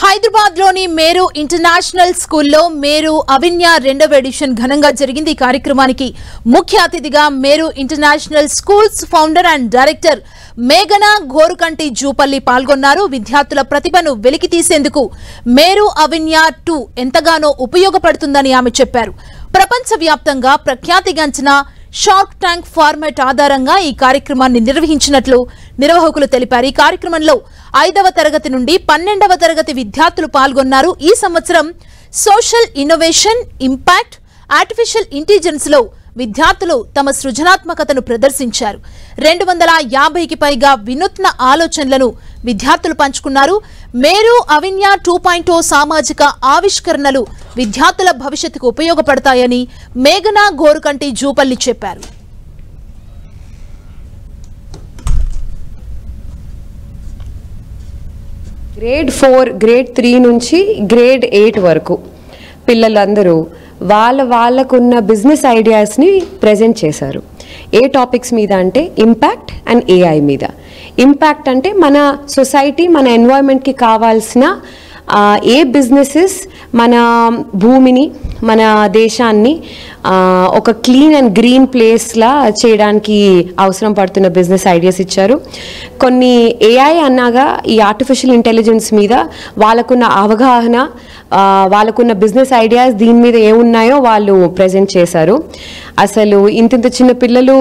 హైదరాబాద్లోని మేరు ఇంటర్నేషనల్ స్కూల్లో మేరు అవిన్య రెండవ ఎడిషన్ ఘనంగా జరిగింది. ఈ కార్యక్రమానికి ముఖ్య అతిథిగా Meru international schools founder and director మేఘనా ఘోరుకంటి జూపల్లి పాల్గొన్నారు. విద్యార్థుల ప్రతిభను వెలికితీసేందుకు మేరు అవిన్య 2 ఎంతగానో ఉపయోగపడుతుందని ఆమె చెప్పారు. ప్రపంచవ్యాప్తంగా ప్రఖ్యాతిగాంచిన షార్క్ ట్యాంక్ ఫార్మాట్ ఆధారంగా ఈ కార్యక్రమాన్ని నిర్వహించినట్లు నిర్వాహకులు తెలిపారు. ఈ కార్యక్రమంలో 5వ తరగతి నుండి 12వ తరగతి విద్యార్థులు పాల్గొన్నారు. ఈ సంవత్సరం social innovation, impact, artificial intelligence లో విద్యార్థులు తమ సృజనాత్మకతను ప్రదర్శించారు. 250కి పైగా వినూత్న ఆలోచనలను విద్యార్థులు పంచుకున్నారు. మేరు అవిన్య 2.0 సామాజిక ఆవిష్కరణలు విద్యార్థుల భవిష్యత్తుకు ఉపయోగపడతాయని మేఘనా ఘోరుకంటి జూపల్లి చెప్పారు. గ్రేడ్ 4, గ్రేడ్ 3 నుంచి గ్రేడ్ 8 వరకు పిల్లలందరూ వాళ్ళకున్న బిజినెస్ ఐడియాస్ని ప్రజెంట్ చేశారు. ఏ టాపిక్స్ మీద అంటే ఇంపాక్ట్ అండ్ ఏఐ మీద. ఇంపాక్ట్ అంటే మన సొసైటీ, మన ఎన్వైరన్మెంట్కి కావాల్సిన ఏ బిజినెసెస్ మన భూమిని, మన దేశాన్ని ఒక క్లీన్ అండ్ గ్రీన్ ప్లేస్లా చేయడానికి అవసరం పడుతున్న బిజినెస్ ఐడియాస్ ఇచ్చారు. కొన్ని ఏఐ అన్నాగా ఈ ఆర్టిఫిషియల్ ఇంటెలిజెన్స్ మీద వాళ్ళకున్న అవగాహన, వాళ్ళకున్న బిజినెస్ ఐడియాస్ దీని మీద ఏమున్నాయో వాళ్ళు ప్రజెంట్ చేశారు. అసలు ఇంత చిన్న పిల్లలు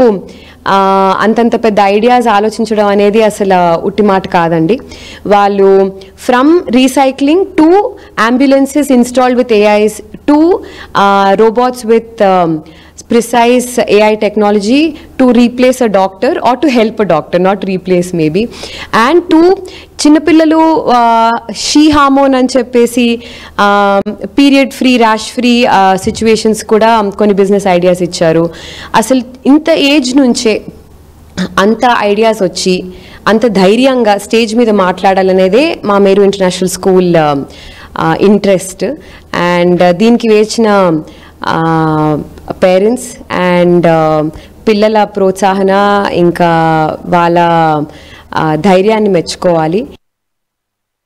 అంతంత పెద్ద ఐడియాస్ ఆలోచించడం అనేది అసలు ఉట్టి మాట కాదండి. వాళ్ళు from recycling to ambulances installed with AIs to robots with precise AI technology to replace a doctor or to help a doctor, not replace maybe. And to చిన్నపిల్లలు షీ హార్మోన్ అని చెప్పేసి period free, rash free situations కూడా కొన్ని business ideas ఇచ్చారు. అసలు ఇంత age నుంచే అంత ఐడియాస్ వచ్చి అంత ధైర్యంగా స్టేజ్ మీద మాట్లాడాలనేదే మా మేరు ఇంటర్నేషనల్ స్కూల్ ఇంట్రెస్ట్. అండ్ దీనికి వేచిన పేరెంట్స్ అండ్ పిల్లల ప్రోత్సాహన ఇంకా వాళ్ళ ధైర్యాన్ని మెచ్చుకోవాలి.